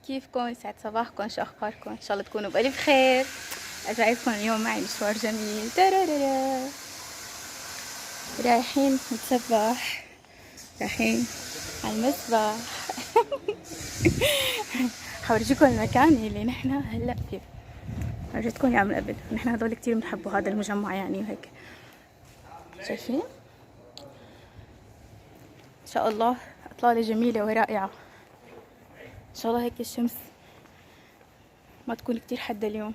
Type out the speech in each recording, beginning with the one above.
كيفكم؟ يسعد صباحكم، شو اخباركم؟ ان شاء الله تكونوا بألف خير. جايبكم اليوم معي مشوار جميل. ترارارا. رايحين نتسبح، رايحين على المسبح. حورجيكم المكان اللي نحن هلا فيه. ورجيتكم اياه من قبل. نحن هذول كتير بنحبوا هذا المجمع يعني وهيك. شايفين؟ ان شاء الله اطلالة جميلة ورائعة. ان شاء الله هيك الشمس ما تكون كتير حادة اليوم.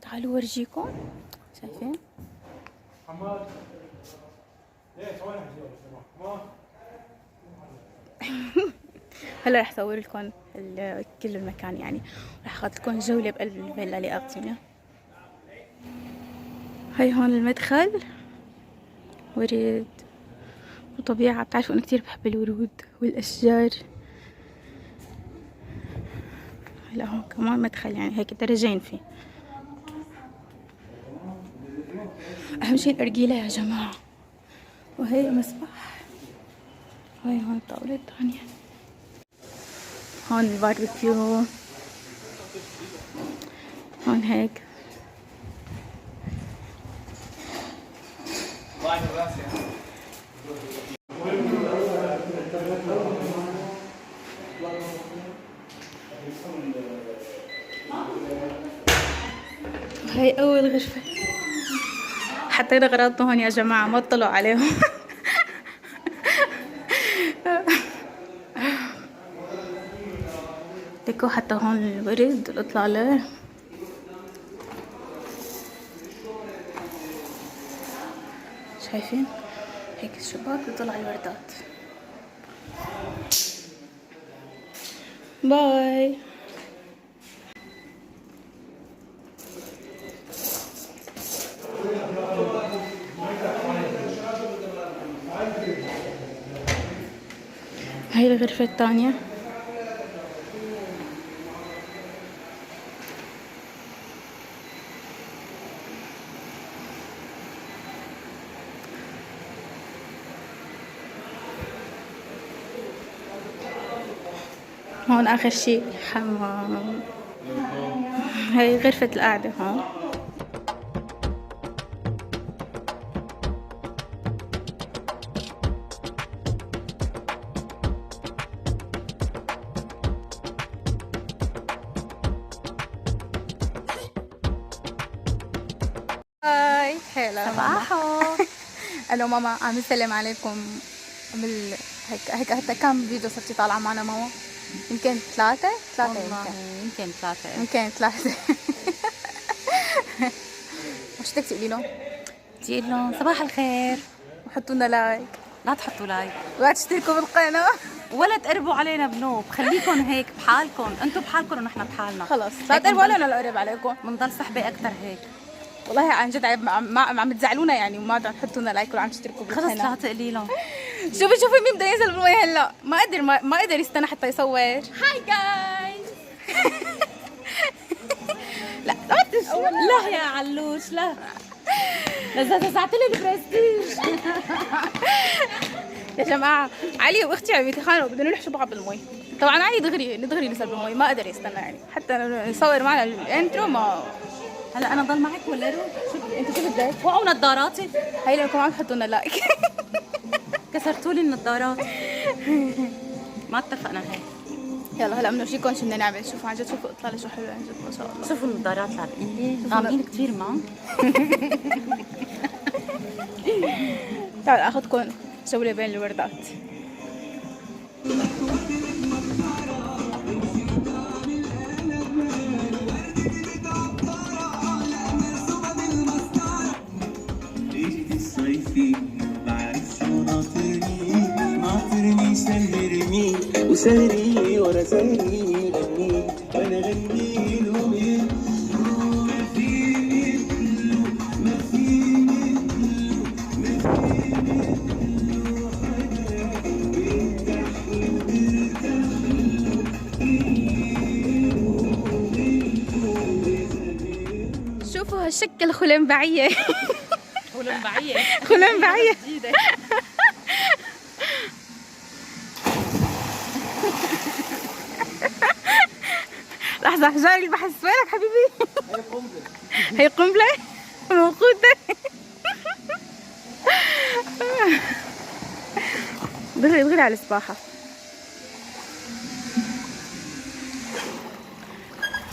تعالوا ورجيكم. شايفين؟ هلا رح صور لكم كل المكان يعني، رح اخذ لكم جولة بقلب الفيلا اللي اقصينا. هاي هون المدخل، ورد وطبيعة. بتعرفوا انا كتير بحب الورود والاشجار. هلا هون كمان مدخل يعني هيك درجين فيه. اهم شي الارجيلة يا جماعة. وهي مسبح. هاي هون الطاولة الثانية. هون الباربيكيو. هون هيك. هاي أول غرفة. حطينا أغراضنا هون يا جماعة، ما تطلعوا عليهم. ديكو حتى هون الورد الإطلالة. شايفين؟ هيك الشباك بيطلع الوردات. باي. هاي الغرفة الثانية. هون آخر شي حمام. هاي غرفة القعدة هون. هاي هلا صباحو. الو ماما، عم نسلم عليكم. عمل هيك حتى كم فيديو صرتي طالعة معنا ماما؟ يمكن ثلاثة يمكن ثلاثة. يمكن ثلاثة. وش بدك تقولي لهم؟ تقول لهم صباح الخير، وحطوا لنا لايك، لا تحطوا لايك ولا تشتركوا بالقناة، ولا تقربوا علينا بنوب. خليكم هيك بحالكم، انتم بحالكم ونحن بحالنا. خلص لا تقربوا علينا ولا قرب عليكم. بنضل سحبة اكثر هيك. والله عن جد عم تزعلونا يعني، وما عم تحطوا لنا لايك ولا عم تشتركوا بالقناة. خلص لا تقلي لهم. شوفي مين بده ينزل بالمي هلا. ما قدر يستنى حتى يصور. هاي جايز. لا لا يا علوش لا، لسه ساعت لي البرستيج. يا جماعة علي واختي عم يتخانقوا، بدهم يلحشوا بعض بالمي. طبعا علي دغري نزل بالمي، ما قدر يستنى يعني حتى نصور معنا الانترو. ما هلا انا ضل معك ولا روح؟ انت شو بدك؟ وقعوا نظاراتي. هي لكم عم تحطوا لنا لايك. كسرتوا لي النظارات. ما اتفقنا هيك. يلا هلا بنورجيكم شو بدنا نعمل. شوفوا عن جد، شوفوا اطلالة شو حلوة عن جد ما شاء الله. شوفوا النظارات لاقين غامقين كثير. ما تعالوا اخذكم جولة بين الوردات. وسهري ورا سهري غني وانا غني له ما في مثله ما في مثله ما في مثله حدا شوفوا هالشكل خلنبعية. خلنبعية. خلنبعية جديدة. لحظة، جاري البحث وينك حبيبي؟ هي قنبله. هي قنبلة موقوتة. دغري دغري على السباحة.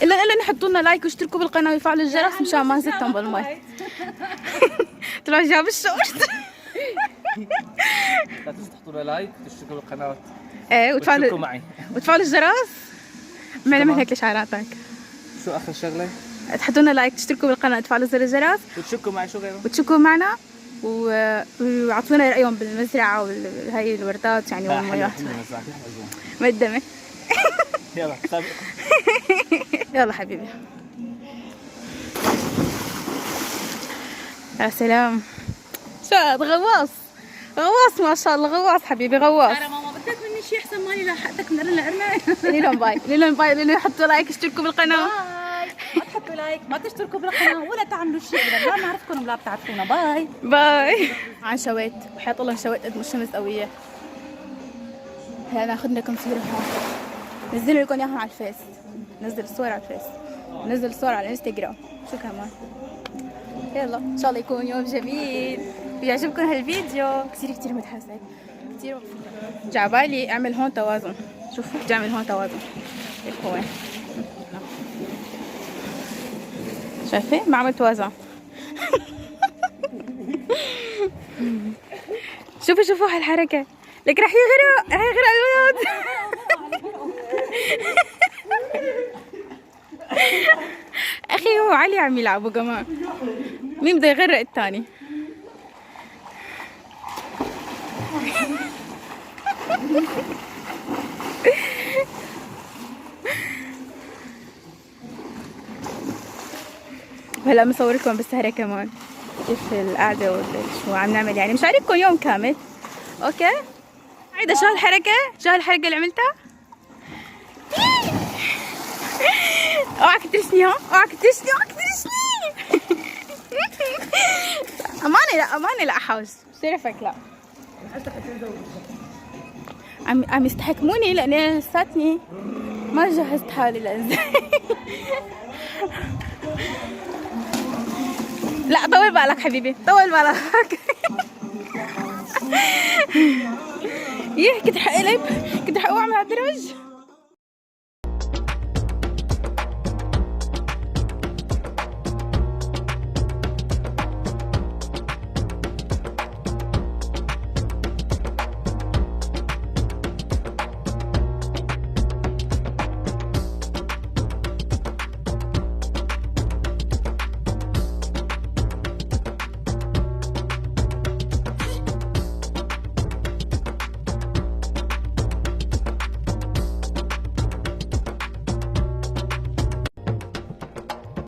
إلا يحطوا لنا لايك واشتركوا بالقناة ويفعلوا الجرس مشان ما نزتهم بالمي. طلعوا جاب الشورت. لا تنسوا تحطوا لنا لايك وتشتركوا بالقناه ايه وتشتركوا معي. وتفعلوا الجرس. معلم هيك لشعراتك. شو اخر شغله؟ تحطوا لنا لايك، تشتركوا بالقناة، تفعلوا زر الجرس وتشتركوا معي. شو غيره؟ وتشكوا معنا ويعطونا رأيهم بالمزرعة وهي الوردات يعني والميات. مقدمة. يلا سابق. يلا حبيبي. يا سلام. شاد غواص غواص ما شاء الله، غواص حبيبي غواص. ترى ماما بدك مني شيء احسن ماني لحقتك من قرن لقرنة. قولي لهم باي، قولي لهم باي، قولي لهم حطوا لايك اشتركوا بالقناة. باي. ما تحطوا لايك، ما تشتركوا بالقناة ولا تعملوا شيء ابدا، لا نعرفكم ولا بتعرفونا. باي باي. عن شويت وحياة الله شويت قد ما الشمس قوية. هلا ناخذ لكم صورة هون، نزلوا لكم اياهم على الفيس، نزل الصور على الفيس، نزل الصور على الانستغرام. شو كمان؟ يلا ان شاء الله يكون يوم جميل ويعجبكم هالفيديو. كثير متحمسة، كثير مبسوطة. جعبالي اعمل هون توازن. شوفوا بدي اعمل هون توازن. هيك هو شايفة؟ ما عملت توازن. شوفوا هالحركة، لك رح يغرق الولد. اخي هو علي عم يلعبوا كمان، مين بده يغرق الثاني؟ هلا مصور لكم بالسهرة كمان كيف القعدة شو عم نعمل، يعني مش عارفكم يوم كامل. اوكي عيدا، شو هالحركة؟ شو هالحركة اللي عملتها؟ اوعك ترشني ها، اوعك ترشني، اوعك ترشني. امانة لا حوش شرفك لا. عم يستحكموني لاني لساتني ما جهزت حالي لانزل. لا طول بالك حبيبي، طول بالك. يه كنت حقلب، كنت حقوع من الدرج.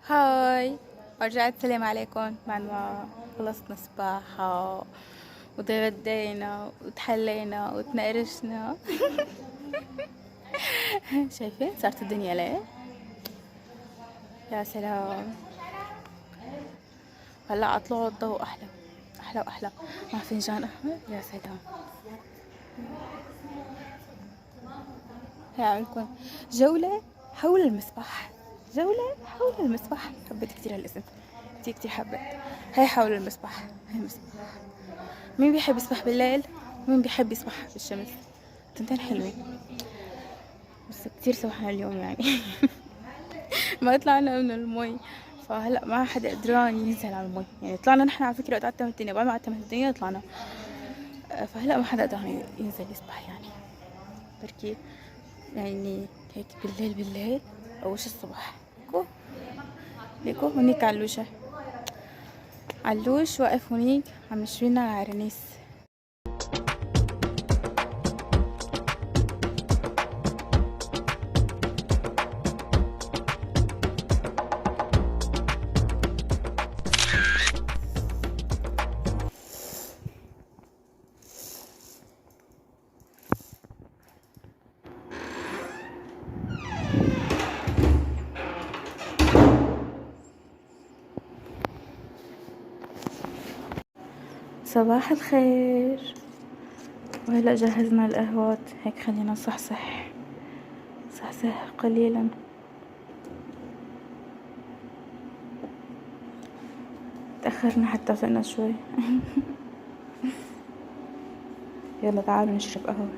هاي، رجعت سلام عليكم بعد ما خلصنا سباحة وتغدينا وتحلينا وتنقرشنا. شايفين صارت الدنيا ليه؟ يا سلام. هلا اطلعوا الضوء احلى احلى واحلى مع فنجان قهوة. يا سلام. هي عملكم جولة حول المسبح، جولة حول المسبح. حبيت كتير هالاسم، كتير حبيت. هي حول المسبح، هي المسبح. مين بيحب يسبح بالليل؟ مين بيحب يسبح بالشمس؟ تنتين حلوين بس كتير سبحان اليوم يعني. ما طلعنا من المي، فهلا ما حدا قدران ينزل على المي. يعني طلعنا نحن على فكرة وقت عتمت الدنيا، بعد ما عتمت الدنيا طلعنا، فهلا ما حدا قدران ينزل يسبح يعني. بركي يعني هيك بالليل او وش الصبح. ليكو هونيك علوش واقف هونيك عم يشوينا العرنيس. صباح الخير. وهلا جهزنا القهوات، هيك خلينا صحصح قليلا. تأخرنا حتى وصلنا شوي. يلا تعالوا نشرب قهوة.